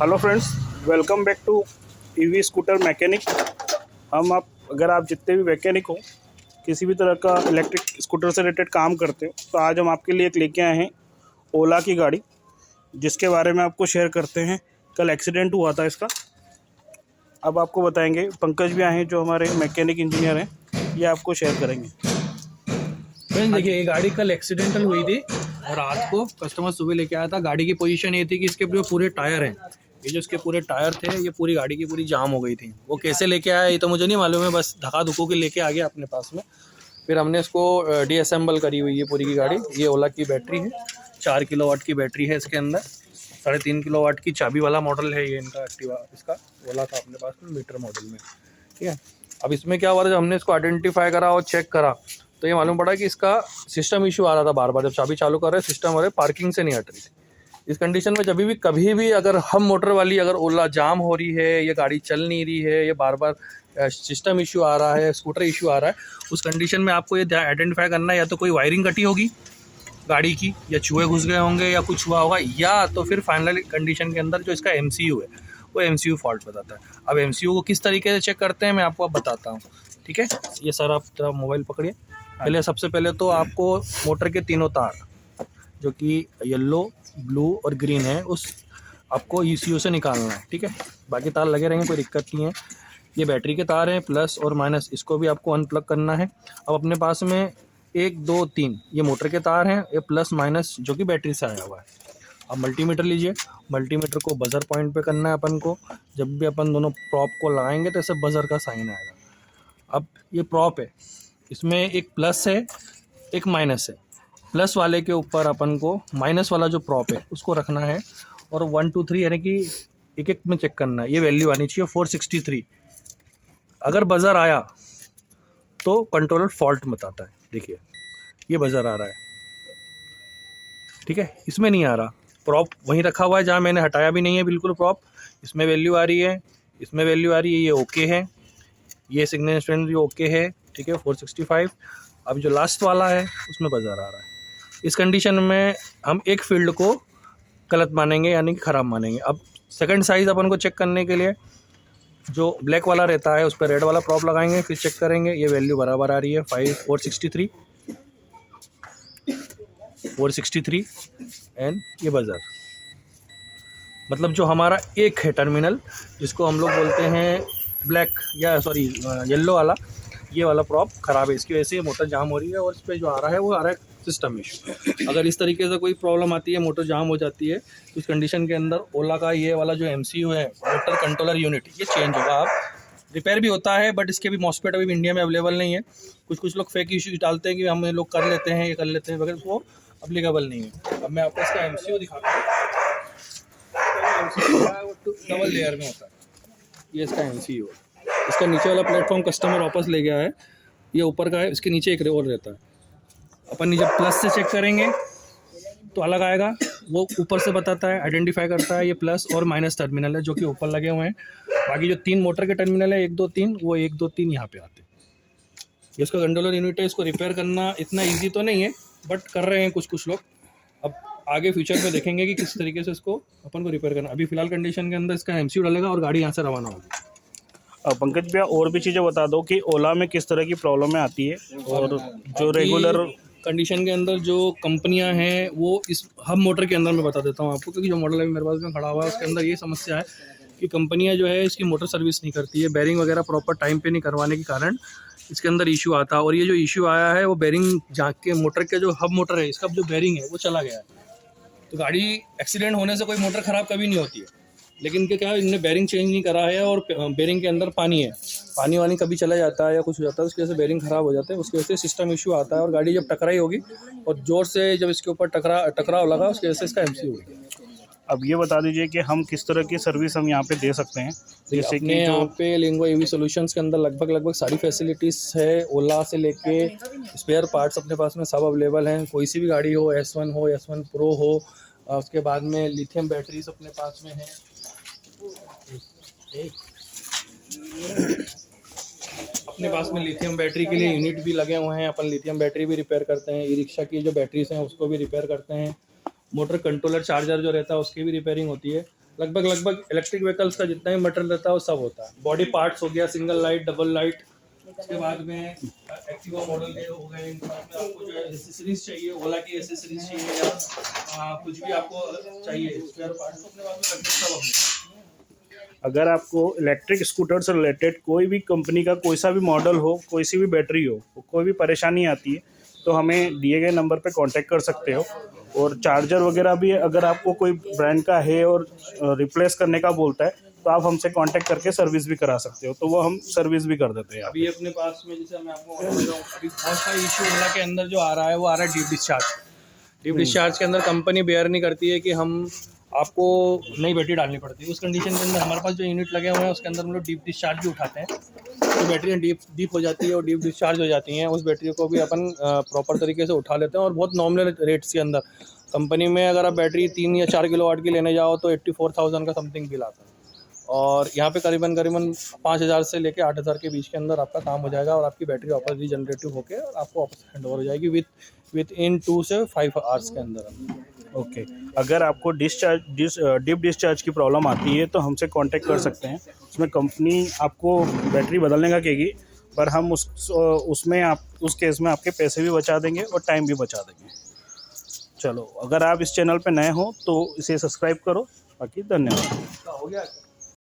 Hello friends, welcome back to EV scooter mechanic. अगर आप जितने भी मैकेनिक हो, किसी भी तरह का इलेक्ट्रिक स्कूटर से रिलेटेड काम करते हो, तो आज हम आपके लिए एक लेके आए हैं ओला की गाड़ी, जिसके बारे में आपको शेयर करते हैं। कल एक्सीडेंट हुआ था इसका, अब आपको बताएंगे। पंकज भी आए हैं जो हमारे मैकेनिक इंजीनियर हैं, ये आपको शेयर करेंगे। फ्रेंड्स देखिए, ये गाड़ी कल एक्सीडेंटल हुई थी और रात को कस्टमर सुबह लेके आया था। गाड़ी की पोजीशन ये थी कि इसके जो पूरे टायर हैं, ये जो इसके पूरे टायर थे, ये पूरी गाड़ी की पूरी जाम हो गई थी। वो कैसे लेके आया ये तो मुझे नहीं मालूम है, बस धक्का धुक्को के लेके आ गया अपने पास में। फिर हमने इसको डीअसेंबल करी हुई है पूरी की गाड़ी। ये ओला की बैटरी है, 4 किलोवाट की बैटरी है इसके अंदर। 3.5 किलोवाट की चाबी वाला मॉडल है ये इनका एक्टिवा, इसका ओला का अपने पास में मीटर मॉडल में, ठीक है। अब इसमें क्या हुआ था, जब हमने इसको आइडेंटिफाई करा और चेक करा तो ये मालूम पड़ा कि इसका सिस्टम इशू आ रहा था बार बार। जब चाबी चालू कर रहे सिस्टम वाले पार्किंग से नहीं हट रही थी। इस कंडीशन में जब भी कभी भी अगर हम मोटर वाली अगर ओला जाम हो रही है, ये गाड़ी चल नहीं रही है, ये बार बार सिस्टम इशू आ रहा है, स्कूटर इशू आ रहा है, उस कंडीशन में आपको ये आइडेंटिफाई करना है, या तो कोई वायरिंग कटी होगी गाड़ी की, या चूहे घुस गए होंगे, या कुछ हुआ होगा, या तो फिर फाइनल कंडीशन के अंदर जो इसका MCU है वो MCU फॉल्ट बताता है। अब MCU को किस तरीके से चेक करते हैं मैं आपको अब बताता हूँ, ठीक है। ये सर आप थोड़ा मोबाइल पकड़िए। पहले सबसे पहले तो आपको मोटर के तीनों तार जो कि येलो, ब्लू और ग्रीन है, उस आपको ECU से निकालना है, ठीक है। बाकी तार लगे रहेंगे, कोई दिक्कत नहीं है। ये बैटरी के तार हैं, प्लस और माइनस, इसको भी आपको अनप्लग करना है। अब अपने पास में 1 2 3 ये मोटर के तार हैं, ये प्लस माइनस जो कि बैटरी से आया हुआ है। अब मल्टीमीटर लीजिए, मल्टीमीटर को बजर पॉइंट पे करना है अपन को। जब भी अपन दोनों प्रॉप को लगाएंगे तो ऐसे बजर का साइन आएगा। अब ये प्रॉप है, इसमें एक प्लस है एक माइनस है। प्लस वाले के ऊपर अपन को माइनस वाला जो प्रॉप है उसको रखना है, और 1 2 3 यानी कि एक एक में चेक करना है। ये वैल्यू आनी चाहिए 463। अगर बजर आया तो कंट्रोलर फॉल्ट बताता है। देखिए ये बजर आ रहा है, ठीक है, इसमें नहीं आ रहा। प्रॉप वहीं रखा हुआ है जहाँ मैंने हटाया भी नहीं है बिल्कुल प्रॉप। इसमें वैल्यू आ रही है, इसमें वैल्यू आ रही है, ये ओके है, ये सिग्नल स्ट्रेंथ भी ओके है, ठीक है, 465। अब जो लास्ट वाला है उसमें बजर आ रहा है। इस कंडीशन में हम एक फील्ड को गलत मानेंगे, यानी कि ख़राब मानेंगे। अब सेकंड साइज़ अपन को चेक करने के लिए जो ब्लैक वाला रहता है उस पर रेड वाला प्रॉप लगाएंगे, फिर चेक करेंगे ये वैल्यू बराबर आ रही है 463 एंड ये बजर। मतलब जो हमारा एक है टर्मिनल, जिसको हम लोग बोलते हैं ब्लैक या सॉरी येलो वाला, ये वाला प्रॉप ख़राब है, इसकी वजह से मोटर जाम हो रही है। और इस पर जो आ रहा है वो आ रहा है सिस्टम इशू। अगर इस तरीके से कोई प्रॉब्लम आती है, मोटर जाम हो जाती है, तो इस कंडीशन के अंदर ओला का ये वाला जो MCU है, मोटर कंट्रोलर यूनिट, ये चेंज होगा। अब रिपेयर भी होता है, बट इसके भी मॉस्फेट अभी इंडिया में अवेलेबल नहीं है। कुछ लोग फेक इशू डालते हैं कि हम लोग कर लेते हैं, ये कर लेते हैं, मगर वो अप्लीकेबल नहीं है। अब मैं आपको इसका MCU दिखाता हूँ। डबल लेयर में होता है, ये इसका MCU है। इसका नीचे वाला प्लेटफॉर्म कस्टमर वापस ले गया है, ये ऊपर का है, इसके नीचे एक और रहता है। अपन जब प्लस से चेक करेंगे तो अलग आएगा, वो ऊपर से बताता है, आइडेंटिफाई करता है ये प्लस और माइनस टर्मिनल है जो कि ऊपर लगे हुए हैं। बाकी जो 3 मोटर के टर्मिनल है 1 2 3, वो 1 2 3 यहाँ पे आते हैं। ये इसका कंट्रोलर यूनिट है, इसको रिपेयर करना इतना ईजी तो नहीं है, बट कर रहे हैं कुछ लोग। अब आगे फ्यूचर में देखेंगे कि किस तरीके से इसको अपन को रिपेयर करना। अभी फिलहाल कंडीशन के अंदर इसका MCU डालेगा और गाड़ी यहाँ से रवाना होगी। पंकज भैया, और भी चीज़ें बता दो कि ओला में किस तरह की प्रॉब्लमें आती है, और जो रेगुलर कंडीशन के अंदर जो कंपनियां हैं वो इस हब मोटर के अंदर मैं बता देता हूँ आपको, क्योंकि जो मॉडल अभी मेरे पास में खड़ा हुआ है उसके अंदर ये समस्या है कि कंपनियां जो है इसकी मोटर सर्विस नहीं करती है। बैरिंग वगैरह प्रॉपर टाइम पे नहीं करवाने के कारण इसके अंदर इशू आता है। और ये जो इशू आया है वो बैरिंग जहाँ के मोटर के जो हब मोटर है, इसका जो बैरिंग है वो चला गया है। तो गाड़ी एक्सीडेंट होने से कोई मोटर ख़राब कभी नहीं होती है, लेकिन क्या इनने बैरिंग चेंज नहीं करा है, और बैरिंग के अंदर पानी है, पानी वानी कभी चला जाता है या कुछ हो जाता है, उसकी वजह से बैरिंग ख़राब हो जाते हैं, उसकी वजह से सिस्टम इशू आता है। और गाड़ी जब टकराई होगी और ज़ोर से जब इसके ऊपर टकराव लगा, उसकी वजह से इसका MCU हो गया। अब ये बता दीजिए कि हम किस तरह की सर्विस हम यहाँ पे दे सकते हैं, जैसे कि यहाँ पे लिंगो EV सॉल्यूशंस के अंदर लगभग सारी फैसिलिटीज़ है। ओला से लेके स्पेयर पार्ट्स अपने पास में सब अवेलेबल हैं। कोई सी भी गाड़ी हो, S1 हो, S1 Pro हो, उसके बाद में लिथियम बैटरीज अपने पास में है। अपने पास में लिथियम बैटरी के लिए यूनिट भी लगे हुए हैं, अपन लिथियम बैटरी भी रिपेयर करते हैं। ई-रिक्शा की जो बैटरीज हैं उसको भी रिपेयर करते हैं। मोटर कंट्रोलर चार्जर जो रहता है उसकी भी रिपेयरिंग होती है। लगभग इलेक्ट्रिक व्हीकल्स का जितना भी मटेरियल रहता है वो सब होता है। बॉडी पार्ट्स हो गया, सिंगल लाइट, डबल लाइट, उसके बाद में एक्टिवा मॉडल के हो गए, इनके बाद में आपको जो है एसेसरीज चाहिए, ओला की एसेसरीज चाहिए या कुछ भी आपको चाहिए स्पेयर पार्ट्स, तो अपने पास में लगभग सब अपने। अगर आपको इलेक्ट्रिक स्कूटर से रिलेटेड कोई भी कंपनी का कोई सा भी मॉडल हो, कोई सी भी बैटरी हो, कोई भी परेशानी आती है तो हमें दिए गए नंबर पे कांटेक्ट कर सकते हो। और चार्जर वगैरह भी अगर आपको कोई ब्रांड का है और रिप्लेस करने का बोलता है तो आप हमसे कांटेक्ट करके सर्विस भी करा सकते हो, तो वो हम सर्विस भी कर देते हैं। अभी अपने पास में जैसे मैं आपको बता रहा हूँ, अभी बहुत सा इशू ओला के अंदर जो आ रहा है वो आ रहा है डीप डिस्चार्ज। डीप डिस्चार्ज के अंदर कंपनी बेयर नहीं करती है कि हम आपको नई बैटरी डालनी पड़ती है। उस कंडीशन के अंदर हमारे पास जो यूनिट लगे हुए हैं उसके अंदर हम लोग डीप डिस्चार्ज भी उठाते हैं, तो बैटरियाँ डीप हो जाती है और डीप डिस्चार्ज हो जाती हैं। उस बैटरी को भी अपन प्रॉपर तरीके से उठा लेते हैं और बहुत नॉमिनल रेट्स के अंदर। कंपनी में अगर आप बैटरी 3 या 4 किलोवाट की लेने जाओ तो 84,000 का समथिंग बिल आता है, और यहाँ पे करीबन 5,000 से लेके 8,000 के बीच के अंदर आपका काम हो जाएगा और आपकी बैटरी वापस रीजनरेटिव होकर और आपको वापस हैंड ओवर हो जाएगी विद इन 2 से 5 आवर्स के अंदर। ओके, अगर आपको डीप डिस्चार्ज की प्रॉब्लम आती है तो हमसे कांटेक्ट कर सकते हैं। उसमें कंपनी आपको बैटरी बदलने का कहेगी, पर हम उसमें आप उस केस में आपके पैसे भी बचा देंगे और टाइम भी बचा देंगे। चलो, अगर आप इस चैनल पे नए हो तो इसे सब्सक्राइब करो। बाकी धन्यवाद। हो गया।